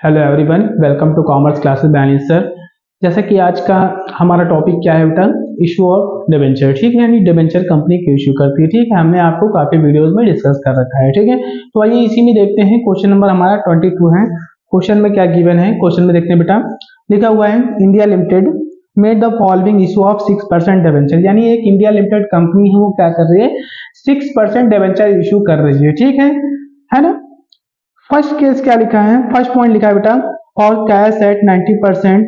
Hello everyone, welcome to commerce classes by Anil sir. जैसा कि आज का हमारा टॉपिक क्या है बेटा, इशू ऑफ डिबेंचर। ठीक है, यानी डिबेंचर कंपनी क्यों इशू करती है। ठीक है, हमने आपको काफी वीडियोस में डिस्कस कर रखा है। ठीक है, तो आइए इसी में देखते हैं। क्वेश्चन नंबर हमारा 22 है। क्वेश्चन में क्या गिवन है, क्वेश्चन में देखते हैं बेटा। लिखा हुआ है India limited made the following issue of 6% debenture. यानी एक इंडिया लिमिटेड कंपनी है, वो क्या कर रही है, 6% डिबेंचर इशू कर रही है ना। फर्स्ट केस क्या लिखा है, फर्स्ट पॉइंट लिखा है बेटा, for cash at 90%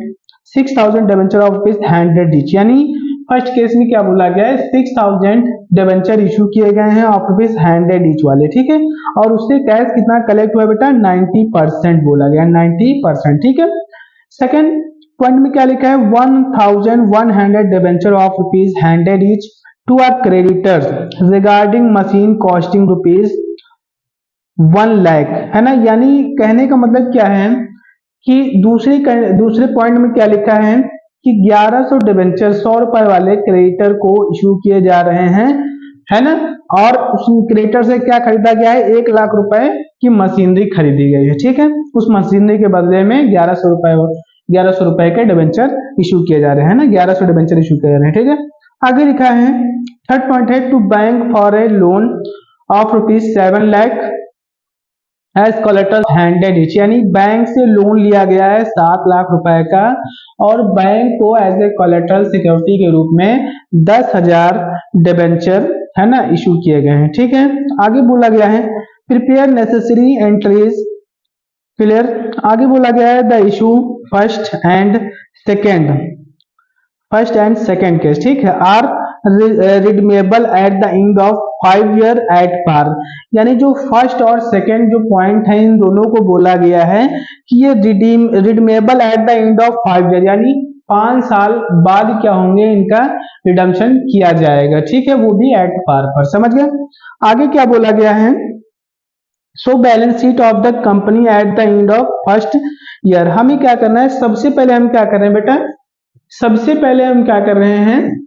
6000 debenture of rupees handed each. यानी फर्स्ट केस में क्या बोला गया है, 6000 डिबेंचर इशू किए गए हैं ऑफ रुपीज हैंडेड ईच वाले। ठीक है, और उससे कैश कितना कलेक्ट हुआ बेटा, 90% बोला गया, 90%। ठीक है, सेकेंड पॉइंट में क्या लिखा है, 1100 debenture of rupees handed each to our creditors regarding machine costing rupees 1 lakh, है ना। यानी कहने का मतलब क्या है कि दूसरे पॉइंट में क्या लिखा है कि 1100 डिबेंचर 100 रुपए वाले क्रेडिटर को इशू किए जा रहे हैं, है ना। और उस क्रेडिटर से क्या खरीदा गया है, 1 लाख रुपए की मशीनरी खरीदी गई है। ठीक है, उस मशीनरी के बदले में 1100 रुपए के डिबेंचर इशू किए जा रहे हैं ना, 1100 डिबेंचर इशू किए जा रहे हैं। ठीक है, आगे लिखा है थर्ड पॉइंट है, to bank for a loan of rupees 7 lakh as collateral handed each. यानी बैंक से लोन लिया गया है 7 लाख रुपए का, और बैंक को एज ए कोलेटरल सिक्योरिटी के रूप में 10,000 डिबेंचर, है ना, इशू किए गए हैं। ठीक है, आगे बोला गया है प्रिपेयर नेसेसरी एंट्रीज क्लियर। आगे बोला गया है the issue first and second case, ठीक है, are redeemable at the end of 5 year at par. यानी जो फर्स्ट और सेकेंड जो पॉइंट है, इन दोनों को बोला गया है कि ये redeemable at the end of 5 year, यानी 5 साल बाद क्या होंगे, इनका रिडम्पशन किया जाएगा। ठीक है, वो भी एट पार पर, समझ गया। आगे क्या बोला गया है, so balance sheet of the company at the end of first year. हमें क्या करना है, सबसे पहले हम क्या कर रहे हैं बेटा, सबसे पहले हम क्या कर रहे हैं,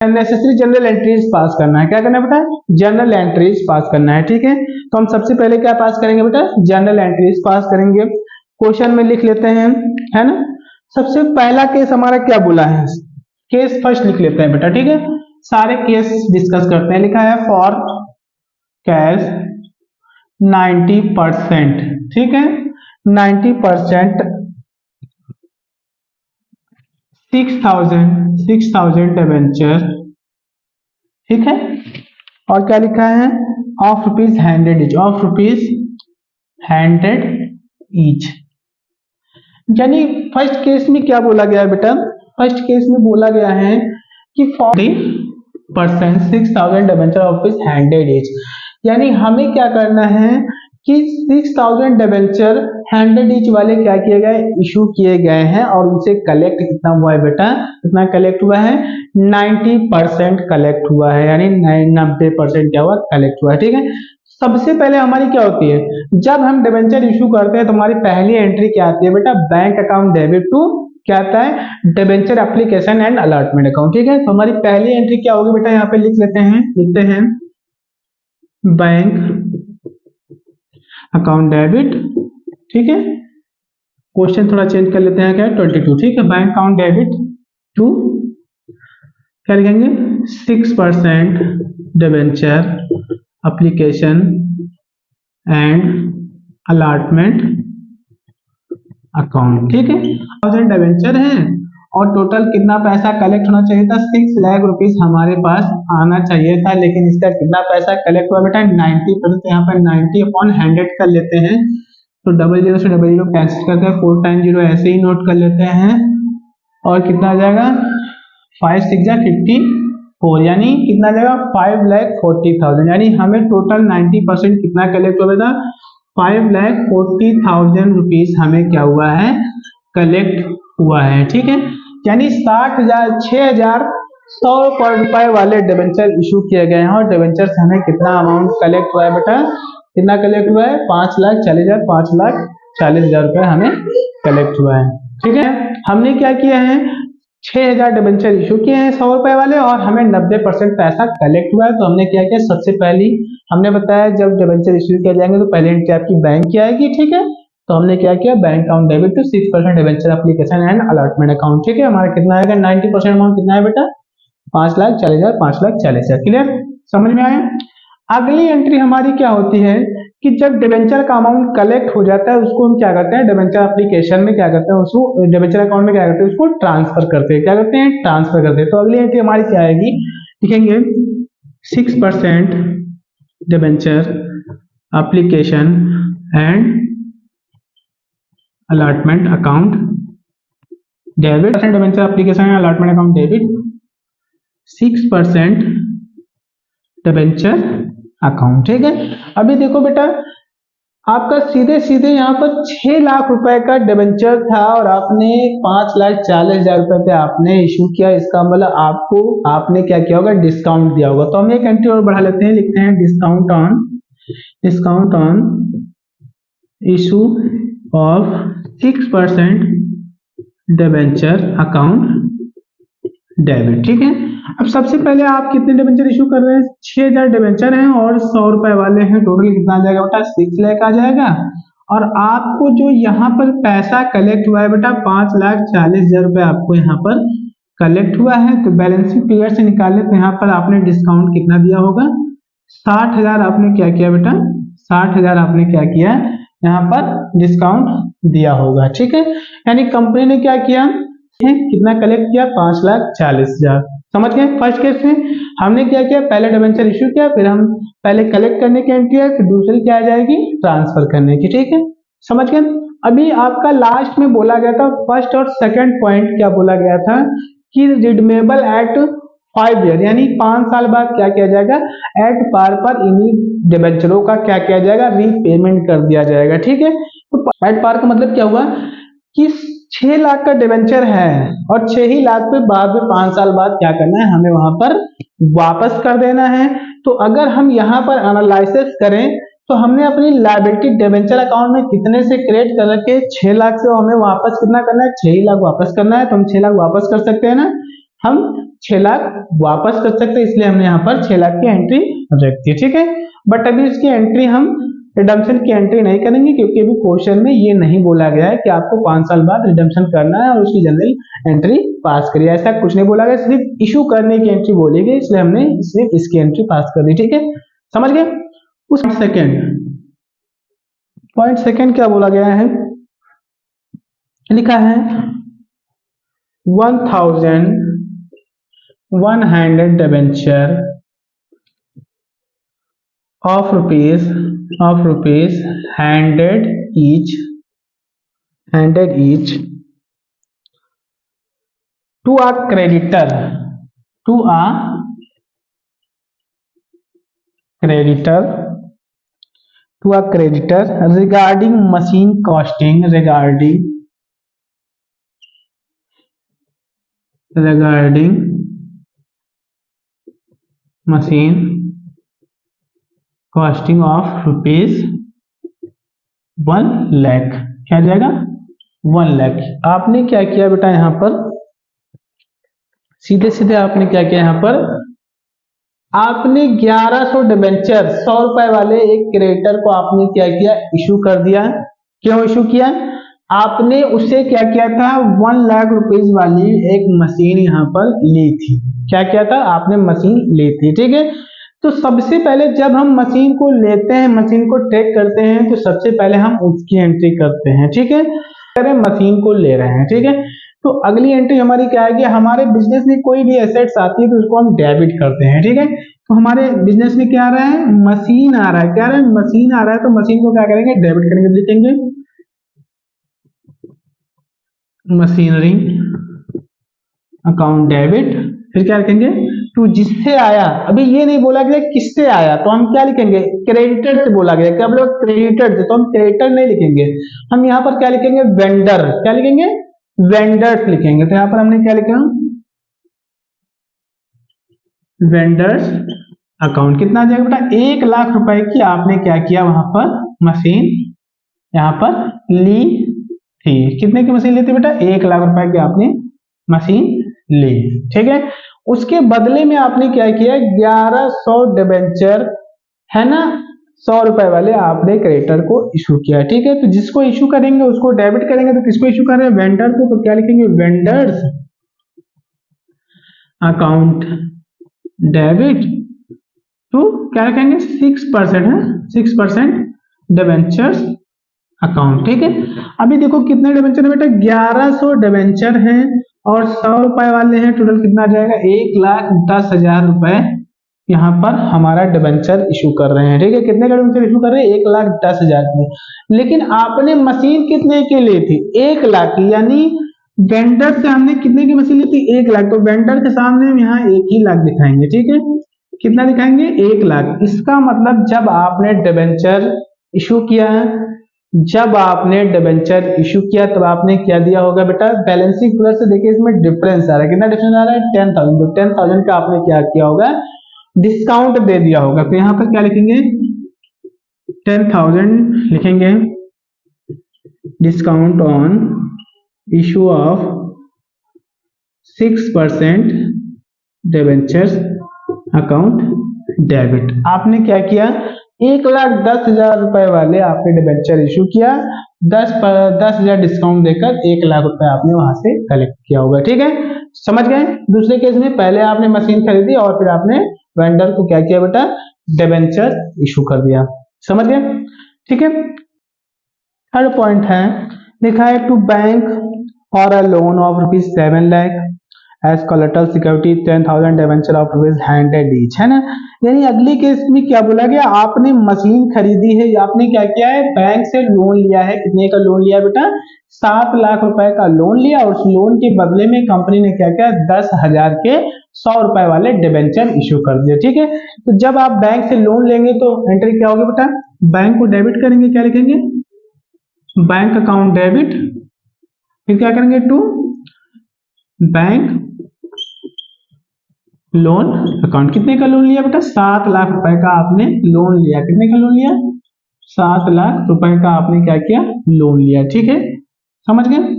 नेसेसरी जनरल एंट्रीज पास करना है। क्या करना है बेटा, जनरल एंट्रीज पास करना है। ठीक है, तो हम सबसे पहले क्या पास करेंगे बेटा, जनरल एंट्रीज पास करेंगे। क्वेश्चन में लिख लेते हैं, है ना। सबसे पहला केस हमारा क्या बोला है, केस फर्स्ट लिख लेते हैं बेटा। ठीक है, सारे केस डिस्कस करते हैं। लिखा है फॉर कैश 90%, ठीक है, 90% 6,000 डिबेंचर, ठीक है। और क्या लिखा है, of rupees handed each, of rupees handed each. यानी फर्स्ट केस में क्या बोला गया है बेटा, फर्स्ट केस में बोला गया है कि 40% 6,000 debenture of rupees handed each. यानी हमें क्या करना है कि 6,000 डिबेंचर हैंडेड ईच वाले क्या किए गए, इशू किए गए हैं, और उनसे कलेक्ट कितना हुआ है बेटा, कितना कलेक्ट हुआ है, 90% कलेक्ट हुआ है। यानी 90% क्या हुआ, कलेक्ट हुआ है। ठीक है, सबसे पहले हमारी क्या होती है, जब हम डिबेंचर इशू करते हैं तो हमारी पहली एंट्री क्या आती है बेटा, बैंक अकाउंट डेबिट टू क्या आता है, debenture application and allotment account. ठीक है, तो हमारी पहली एंट्री क्या होगी बेटा, यहाँ पे लिखते हैं बैंक अकाउंट डेबिट। ठीक है, क्वेश्चन थोड़ा चेंज कर लेते हैं, क्या 22, ठीक है, बैंक अकाउंट डेबिट टू क्या लिखेंगे, 6% debenture application and allotment account. ठीक है, 1000 डिबेंचर हैं और टोटल कितना पैसा कलेक्ट होना चाहिए था, 6 लाख रुपीज हमारे पास आना चाहिए था, लेकिन इसका कितना पैसा कलेक्ट हुआ बेटा, 90%। यहाँ पर 90 अपॉन 100 कर लेते हैं, तो 00 से 00 कैंसिल करते हैं, 4 टाइम 0 ऐसे ही नोट कर लेते हैं, और कितना आ जाएगा, 5 6 जा 54, यानी कितना आ जाएगा, 5,40,000। यानी हमें टोटल 90% कितना कलेक्ट हुआ था, 5,40,000 रुपीज हमें क्या हुआ है, कलेक्ट हुआ है। ठीक है, यानी 6,100 रुपए वाले डिबेंचर इशू किए गए हैं, और डिबेंचर से हमें कितना अमाउंट कलेक्ट हुआ है बेटा, कितना कलेक्ट हुआ है, 5,40,000 रुपए हमें कलेक्ट हुआ है। ठीक है, हमने क्या किया है, 6,000 डिबेंचर इशू किए हैं 100 रुपए वाले, और हमें 90% पैसा कलेक्ट हुआ है। तो हमने क्या किया, सबसे पहली हमने बताया जब डिबेंचर इशू किया जाएंगे तो पहले एंट्री आपकी बैंक की आएगी। ठीक है, तो हमने क्या किया, bank account debit to 6% debenture application and allotment account. ठीक है, हमारा कितना आएगा, 90% अमाउंट कितना है बेटा, 5,40,000, 5,40,000। क्लियर, समझ में आया। अगली एंट्री हमारी क्या होती है कि जब डिबेंचर का अमाउंट कलेक्ट हो जाता है उसको हम क्या करते हैं, डिबेंचर एप्लीकेशन में क्या करते हैं, उसको डिबेंचर अकाउंट में क्या करते हैं, उसको ट्रांसफर करते हैं। क्या करते हैं, ट्रांसफर करते हैं। तो अगली एंट्री हमारी क्या आएगी, लिखेंगे 6% debenture application and allotment account debit, debenture application and allotment account debit 6% debenture account. ठीक है, अभी देखो बेटा, आपका सीधे सीधे यहाँ पर 6 लाख रुपए का डिबेंचर था और आपने 5,40,000 रुपए पे आपने इशू किया। इसका मतलब आपको आपने क्या किया होगा, डिस्काउंट दिया होगा। तो हम एक एंट्री और बढ़ा लेते हैं, लिखते हैं discount on issue of 6% debenture account debit. ठीक है, अब सबसे पहले आप कितने डिबेंचर इशू कर रहे हैं, 6,000 डिबेंचर हैं और 100 रुपए वाले हैं, टोटल कितना आ जाएगा बेटा, 6 लाख आ जाएगा। और आपको जो यहाँ पर पैसा कलेक्ट हुआ है बेटा, 5,40,000 रुपए आपको यहाँ पर कलेक्ट हुआ है। तो बैलेंसिंग पीरियड से निकाले तो यहाँ पर आपने डिस्काउंट कितना दिया होगा, 60,000 आपने क्या किया बेटा, 60,000 आपने क्या किया, यहाँ पर डिस्काउंट दिया होगा। ठीक है, यानी कंपनी ने क्या किया, कितना कलेक्ट किया, 5,40,000। समझ गए। फर्स्ट केस में हमने क्या किया, पहले डिबेंचर इश्यू किया, फिर हम पहले कलेक्ट करने की एंट्री है, फिर दूसरी क्या आ जाएगी, ट्रांसफर करने की। ठीक है, समझ गए। अभी आपका लास्ट में बोला गया था, फर्स्ट और सेकंड पॉइंट क्या बोला गया था कि रिडीमेबल एट 5 ईयर, यानी 5 साल बाद क्या किया जाएगा, एट पार पर इन्हीं डिबेंचरों का क्या किया जाएगा, रीपेमेंट कर दिया जाएगा। ठीक है, तो एट पार का मतलब क्या हुआ कि 6 लाख का डिबेंचर है और 6 ही लाख पे बाद में 5 साल बाद क्या करना है, हमें वहां पर वापस कर देना है। तो अगर हम यहाँ पर एनालिसिस करें तो हमने अपनी लायबिलिटी डिबेंचर अकाउंट में कितने से क्रिएट कर रखे, 6 लाख से, हमें वापस कितना करना है, 6 लाख वापस करना है। तो हम 6 लाख वापस कर सकते हैं ना, हम 6 लाख वापस कर सकते हैं, इसलिए हमने यहाँ पर 6 लाख की एंट्री रख दी। ठीक है, बट अभी इसकी एंट्री हम रिडम्पशन की एंट्री नहीं करेंगे क्योंकि अभी क्वेश्चन में ये नहीं बोला गया है कि आपको 5 साल बाद रिडम्पशन करना है और उसकी जनरल एंट्री पास करिए, ऐसा कुछ नहीं बोला गया, सिर्फ इशू करने की एंट्री बोली गई, इसलिए हमने सिर्फ इसकी एंट्री पास कर दी। ठीक है, समझ गए। उस पॉइंट सेकंड क्या बोला गया है, लिखा है 1,100 debenture of rupees handed each to a creditor regarding machine costing machine costing of rupees 1 lakh. क्या जाएगा, 1 लाख। आपने क्या किया बेटा, यहाँ पर सीधे सीधे आपने क्या किया, यहाँ पर आपने 1100 डिबेंचर 100 रुपए वाले एक क्रेडिटर को आपने क्या किया, इशू कर दिया। क्यों इशू किया, आपने उससे क्या किया था, 1 लाख रुपीज वाली एक मशीन यहाँ पर ली थी। क्या किया था, आपने मशीन ली थी। ठीक है, तो सबसे पहले जब हम मशीन को लेते हैं, मशीन को ट्रैक करते हैं, तो सबसे पहले हम उसकी एंट्री करते हैं। ठीक है, अगर मशीन को ले रहे हैं। ठीक है, तो अगली एंट्री हमारी क्या है कि हमारे बिजनेस में कोई भी एसेट्स आती है तो उसको हम डेबिट करते हैं। ठीक है, तो हमारे बिजनेस में क्या आ रहा है, मशीन आ रहा है, क्या आ रहा है, मशीन आ रहा है, तो मशीन को क्या करेंगे, डेबिट करेंगे, लिखेंगे मशीनरी अकाउंट डेबिट, फिर क्या लिखेंगे, टू जिससे आया। अभी ये नहीं बोला गया किससे आया, तो हम क्या लिखेंगे, क्रेडिटर से बोला गया, क्या बोला, क्रेडिटर से, तो हम क्रेडिटर नहीं लिखेंगे, हम यहाँ पर क्या लिखेंगे, वेंडर। क्या लिखेंगे, वेंडर्स लिखेंगे। तो यहाँ पर हमने क्या लिखा, वेंडर्स अकाउंट। कितना आ जाएगा बेटा, 1 लाख रुपए की आपने क्या किया, वहां पर मशीन यहाँ पर ली थी। कितने की मशीन ली थी बेटा, 1 लाख रुपए की आपने मशीन ली। ठीक है, उसके बदले में आपने क्या किया, 1100 डिबेंचर है ना, 100 रुपए वाले आपने क्रेडिटर को इशू किया, ठीक है। तो जिसको इशू करेंगे उसको डेबिट करेंगे, तो किसको इशू कर रहे हैं, वेंडर को, तो क्या लिखेंगे, वेंडर्स अकाउंट डेबिट तो क्या लिखेंगे 6% है, 6% डिबेंचर्स अकाउंट, ठीक है। अभी देखो कितने डिबेंचर है बेटा, 1100 डिबेंचर हैं और 100 रुपए वाले हैं, टोटल कितना आ जाएगा, 1,10,000 रुपए यहाँ पर हमारा डिबेंचर इशू कर रहे हैं, ठीक है। कितने का डिबेंचर इशू कर रहे हैं, 1,10,000 के। लेकिन आपने मशीन कितने की ली थी, 1,00,000 की, यानी वेंडर से हमने कितने की मशीन ली थी, 1,00,000, तो वेंडर के सामने हम यहाँ 1,00,000 दिखाएंगे, ठीक है। कितना दिखाएंगे, 1,00,000। इसका मतलब जब आपने डिबेंचर इशू किया है, जब आपने डिबेंचर इशू किया तब आपने क्या दिया होगा बेटा, बैलेंसिंग फिगर से देखिए इसमें डिफरेंस आ रहा है, कितना डिफरेंस आ रहा है, 10,000। तो 10,000 का आपने क्या किया होगा, डिस्काउंट दे दिया होगा। तो यहाँ पर क्या लिखेंगे, 10,000 लिखेंगे, discount on issue of 6% debentures account debit. आपने क्या किया, 1,10,000 रुपए वाले आपने डिबेंचर इशू किया, 10,000 डिस्काउंट देकर 1,00,000 रुपए आपने वहां से कलेक्ट किया होगा, ठीक है। समझ गए। दूसरे केस में पहले आपने मशीन खरीदी और फिर आपने वेंडर को क्या किया बेटा, डिबेंचर इशू कर दिया, समझ गए, ठीक है। थर्ड पॉइंट है, लिखा है टू बैंक और a loan of ₹7 lakh as collateral security 10,000 debenture of ₹100 each, है ना। यानी अगले केस में क्या बोला गया, आपने मशीन खरीदी है, आपने क्या किया है, बैंक से लोन लिया है, कितने का लोन लिया बेटा, 7 लाख रुपए का लोन लिया, और उस लोन के बदले में कंपनी ने क्या किया, 10,000 के 100 रुपए वाले डिबेंचर इशू कर दिए, ठीक है। तो जब आप बैंक से लोन लेंगे तो एंट्री क्या होगी बेटा, बैंक को डेबिट करेंगे, क्या लिखेंगे, बैंक अकाउंट डेबिट, फिर क्या करेंगे, टू बैंक लोन अकाउंट। कितने का लोन लिया बेटा, 7 लाख रुपए का आपने लोन लिया, कितने का लोन लिया, 7 लाख रुपए का आपने क्या किया, लोन लिया, ठीक है, समझ गए।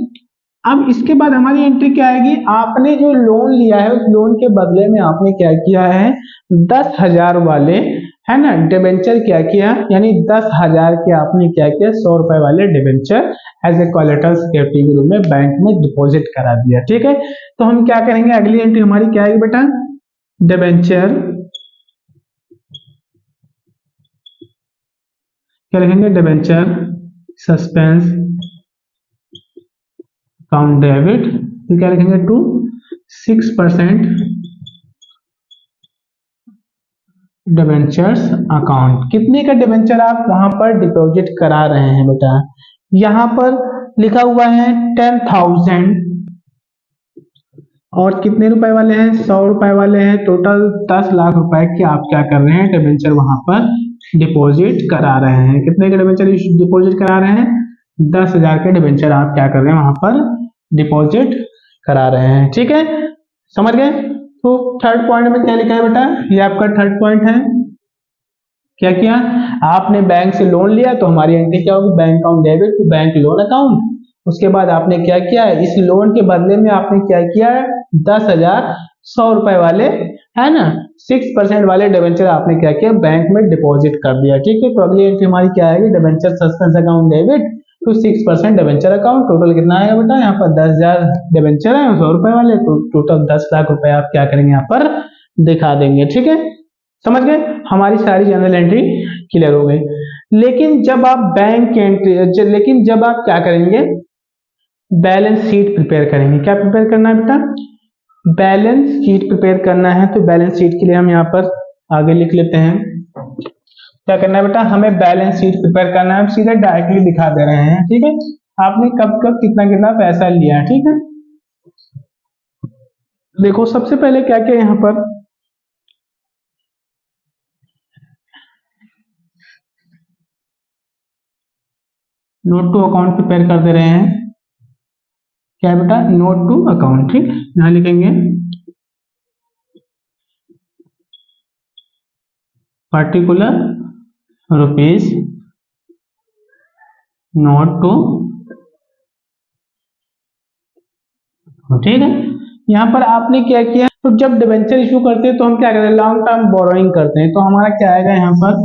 अब इसके बाद हमारी एंट्री क्या आएगी, आपने जो लोन लिया है उस लोन के बदले में आपने क्या किया है, 10,000 वाले, है ना, डिबेंचर क्या किया, यानी 10,000 के आपने क्या किया, 100 रुपए वाले debenture as a collateral security के रूप में बैंक में डिपॉजिट करा दिया, ठीक है। तो हम क्या करेंगे, अगली एंट्री हमारी क्या आएगी बेटा, डिबेंचर, क्या लिखेंगे, डिबेंचर सस्पेंस अकाउंट डेबिट, तो क्या लिखेंगे, टू 6% डिबेंचर्स अकाउंट। कितने का डिबेंचर आप वहां पर डिपॉजिट करा रहे हैं बेटा, यहां पर लिखा हुआ है 10,000 और कितने रुपए वाले हैं, 100 रुपए वाले हैं, टोटल 10 लाख रुपए के आप क्या कर रहे हैं, डिबेंचर वहां पर डिपॉजिट करा रहे हैं। कितने के डिबेंचर डिपॉजिट करा रहे हैं, 10,000 के डिबेंचर आप क्या कर रहे हैं, वहां पर डिपॉजिट करा रहे हैं, ठीक है, समझ गए। तो थर्ड पॉइंट में क्या लिखा है बेटा, ये आपका थर्ड पॉइंट है, क्या किया, आपने बैंक से लोन लिया तो हमारी एंट्री क्या होगी, bank account debit to bank loan account. उसके बाद आपने क्या किया, इस लोन के बदले में आपने क्या किया, 10,000 100 रुपए वाले, है ना, 6% वाले डिबेंचर आपने क्या किया, बैंक में डिपॉजिट कर दिया, ठीक है। तो अगली एंट्री हमारी क्या आएगी, debenture suspense account debit to 6% debenture account. Total कितना आएगा बेटा, यहाँ पर 10,000 डिबेंचर है 100 रुपए वाले, तो टोटल 10 लाख रुपए आप क्या करेंगे, यहाँ पर दिखा देंगे, ठीक है, समझ गए। हमारी सारी जनरल एंट्री क्लियर हो गई। लेकिन जब आप बैंक की एंट्री, लेकिन जब आप क्या करेंगे, बैलेंस शीट प्रिपेयर करेंगे, क्या प्रिपेयर करना है बेटा, बैलेंस शीट प्रिपेयर करना है। तो बैलेंस शीट के लिए हम यहाँ पर आगे लिख लेते हैं, क्या करना है बेटा, हमें बैलेंस शीट प्रिपेयर करना है, हम सीधे डायरेक्टली दिखा दे रहे हैं, ठीक है। आपने कब कब कितना कितना पैसा लिया, ठीक है। देखो सबसे पहले क्या क्या यहाँ पर, नोट टू अकाउंट प्रिपेयर कर दे रहे हैं, क्या है बेटा, नोट टू अकाउंट, ठीक, यहां लिखेंगे पर्टिकुलर रुपीज नोट टू, ठीक है। यहाँ पर आपने क्या किया, तो जब डिबेंचर इशू करते हैं तो हम क्या करते हैं, लॉन्ग टर्म बोरोइंग करते हैं, तो हमारा क्या आएगा यहाँ पर,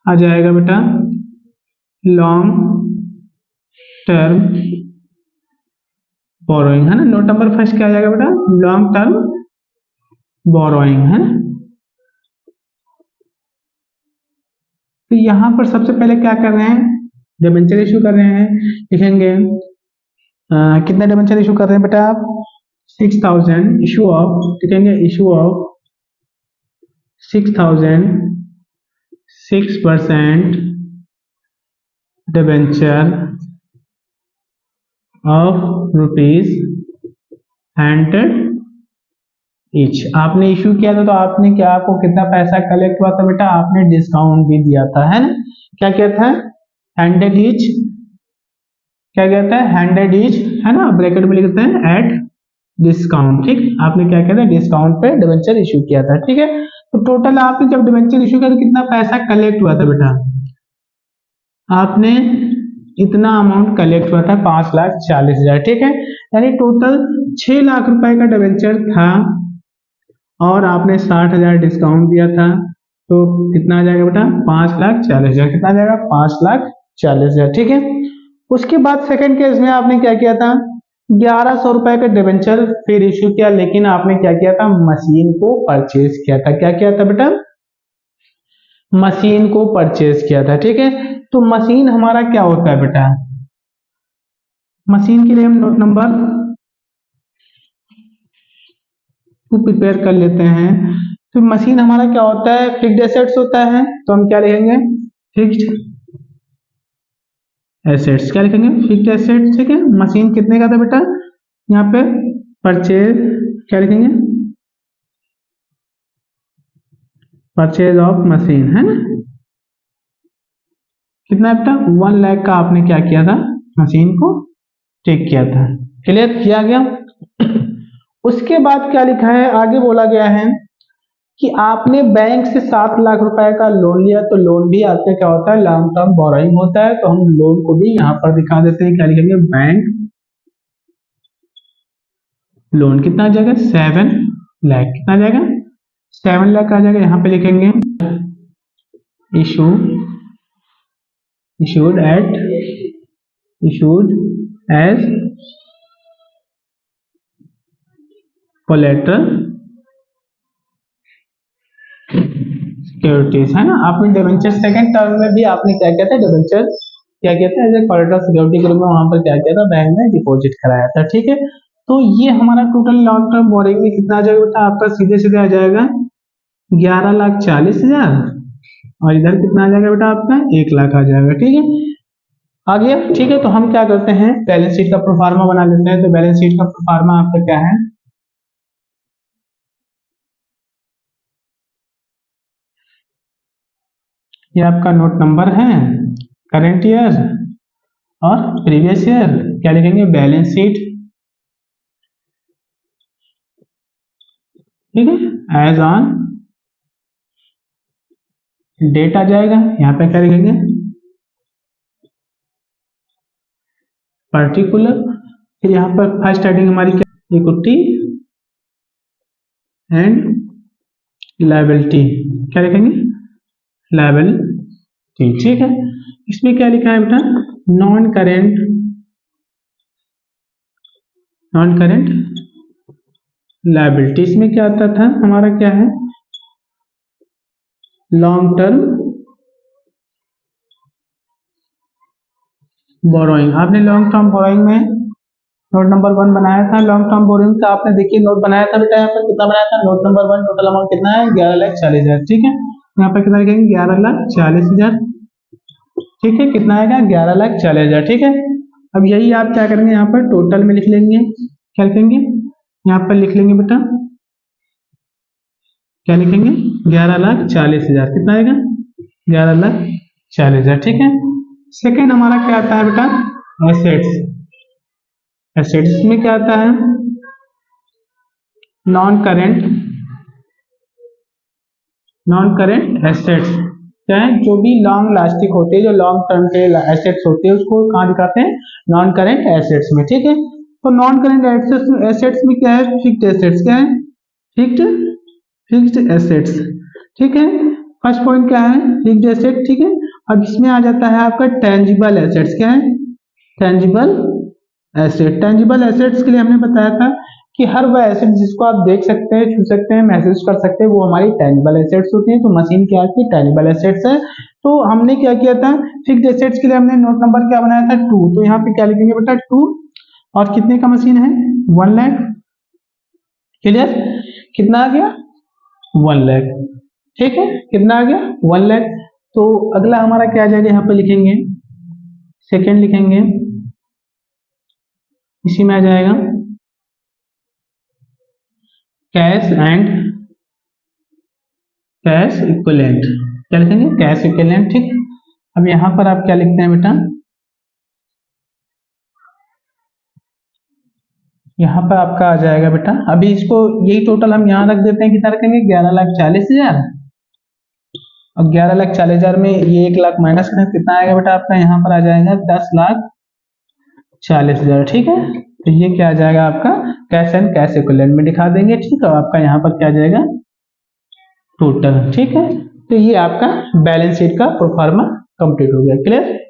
आ जाएगा बेटा लॉन्ग टर्म बोरोइंग, है ना। नोट नंबर फर्स्ट क्या आ जाएगा बेटा, लॉन्ग टर्म बोरोइंग, है ना। तो यहाँ पर सबसे पहले क्या कर रहे हैं, डिबेंचर इशू कर रहे हैं। लिखेंगे कितना डिबेंचर इशू कर रहे हैं बेटा आप, 6000 इशू ऑफ, लिखेंगे issue of 6000 6% debenture of ₹100 each. आपने इशू किया था तो आपने क्या, आपको कितना पैसा कलेक्ट हुआ था बेटा, आपने डिस्काउंट भी दिया था, है ना। क्या कहता है 100 ईच, क्या कहता है 100 ईच, है ना। ब्रैकेट में लिखते हैं एट डिस्काउंट, ठीक। आपने क्या किया था, डिस्काउंट पे डिबेंचर इशू किया था, ठीक है। तो टोटल आपने जब डिबेंचर इशू किया तो कितना पैसा कलेक्ट हुआ था बेटा, आपने इतना अमाउंट कलेक्ट हुआ था 5,40,000, ठीक है। यानी टोटल 6 लाख रुपए का डिबेंचर था और आपने 60,000 डिस्काउंट दिया था, तो कितना आ जाएगा बेटा 5,40,000, कितना आ जाएगा 5,40,000, ठीक है। उसके बाद सेकंड केस में आपने क्या किया था, 1,100 रुपए का डिबेंचर फिर इश्यू किया, लेकिन आपने क्या किया था, मशीन को परचेज किया था। क्या किया था बेटा, मशीन को परचेज किया था, ठीक है। तो मशीन हमारा क्या होता है बेटा, मशीन के लिए हम नोट नंबर 2 प्रिपेयर कर लेते हैं। तो मशीन हमारा क्या होता है, फिक्स्ड एसेट्स होता है, तो हम क्या लिखेंगे फिक्स्ड एसेट्स, क्या लिखेंगे फिक्स्ड एसेट्स, ठीक है। मशीन कितने का था बेटा, यहाँ पे परचेज, क्या लिखेंगे परचेज ऑफ मशीन, है ना। कितना है बेटा 1 लाख का आपने क्या किया था, मशीन को टेक किया था, क्लियर किया गया। उसके बाद क्या लिखा है, आगे बोला गया है कि आपने बैंक से 7 लाख रुपए का लोन लिया, तो लोन भी आपका क्या होता है, लॉन्ग टर्म बोरोइंग होता है। तो हम लोन को भी यहाँ पर दिखा देते हैं, क्या लिखेंगे बैंक लोन, कितना आ जाएगा 7 लाख, कितना आ जाएगा 7 लाख आ जाएगा। यहाँ पे लिखेंगे issued as collateral सिक्योरिटीज, है ना। आपने डिबेंचर सेकंड टर्म में भी आपने क्या किया था, डिबेंचर क्या किया था, एज ए कोलेटरल सिक्योरिटी के रूप में वहां पर क्या किया था, बैंक में डिपॉजिट कराया था, ठीक है। तो ये हमारा टोटल लॉन्ग टर्म बोरिंग में कितना आ जाएगा बेटा, आपका सीधे सीधे आ जाएगा 11,40,000 और इधर कितना आ जाएगा बेटा आपका 1 लाख आ जाएगा, ठीक है। आ गया, ठीक है। तो हम क्या करते हैं, बैलेंस शीट का प्रोफार्मा बना लेते हैं। तो बैलेंस शीट का प्रोफार्मा आपका क्या है, ये आपका नोट नंबर है करेंट ईयर और प्रीवियस ईयर, क्या लिखेंगे बैलेंस शीट, ठीक है। एज ऑन डेट आ जाएगा, यहाँ पे क्या लिखेंगे पर्टिकुलर, फिर यहाँ पर फर्स्ट हेडिंग हमारी क्या, इक्विटी एंड लायबिलिटी, क्या लिखेंगे लायबिलिटी, ठीक है। इसमें क्या लिखा है बेटा, नॉन करेंट लायबिलिटी, इसमें क्या आता था हमारा, क्या है लॉन्ग टर्म बोरोइंग। आपने लॉन्ग टर्म बोरोइंग में नोट नंबर 1 बनाया था, लॉन्ग टर्म बोरोइंग का आपने देखिए नोट बनाया था बेटा, यहाँ पर कितना बनाया था, नोट नंबर 1 टोटल अमाउंट कितना है 11,40,000, ठीक है। यहाँ पर कितना लिखेंगे 11,40,000, ठीक है। कितना आएगा 11,40,000, ठीक है। अब यही आप क्या करेंगे, यहाँ पर टोटल में लिख लेंगे, क्या लिखेंगे यहाँ पर लिख लेंगे बेटा, क्या लिखेंगे 11,40,000, कितना आएगा 11,40,000, ठीक है। सेकेंड हमारा क्या आता है बेटा, एसेट्स में क्या आता है नॉन करेंट एसेट्स, क्या है जो भी लॉन्ग लास्टिक होते हैं, जो लॉन्ग टर्म के एसेट्स होते हैं उसको कहाँ दिखाते हैं, नॉन करेंट एसेट्स में, ठीक है। तो नॉन करेंट एसेट्स में क्या है, फिक्स्ड एसेट्स, क्या है फिक्स्ड एसेट्स, ठीक है। फर्स्ट पॉइंट क्या है, फिक्स्ड एसेट, ठीक है। अब इसमें आ जाता है आपका टेंजिबल एसेट्स। क्या है, टेंजिबल एसेट। टेंजिबल एसेट्स के लिए हमने बताया था कि हर वह एसेट जिसको आप देख सकते हैं, छू सकते हैं, महसूस कर सकते हैं, वो हमारी टेंजिबल एसेट्स होती हैं। तो मशीन क्या है, टेंजिबल एसेट्स है। तो हमने क्या किया था, फिक्स्ड एसेट्स के लिए हमने नोट नंबर क्या बनाया था, 2। तो यहाँ पे क्या लिखेंगे बेटा, 2। और कितने का मशीन है, 1 लाख। क्लियर, कितना आ गया, 1 लाख, ठीक है, कितना आ गया, 1 लाख। तो अगला हमारा क्या आ जाएगा, यहाँ पे लिखेंगे, सेकेंड लिखेंगे, इसी में आ जाएगा कैश एंड कैश इक्विवेलेंट। क्या लिखेंगे, कैश इक्विवेलेंट, ठीक। अब यहां पर आप क्या लिखते हैं बेटा, यहाँ पर आपका आ जाएगा बेटा, अभी इसको यही टोटल हम यहाँ रख देते हैं, कितना रखेंगे, 11,40,000। और 11,40,000 में ये 1 लाख माइनस करें, कितना आएगा बेटा आपका, यहाँ पर आ जाएगा 10,40,000, ठीक है। तो ये क्या आ जाएगा आपका, कैश एंड कैश इक्विवेलेंट में दिखा देंगे, ठीक है। आपका यहाँ पर क्या आ जाएगा, टोटल, ठीक है। तो ये आपका बैलेंस शीट का प्रोफार्मा कंप्लीट हो गया। क्लियर।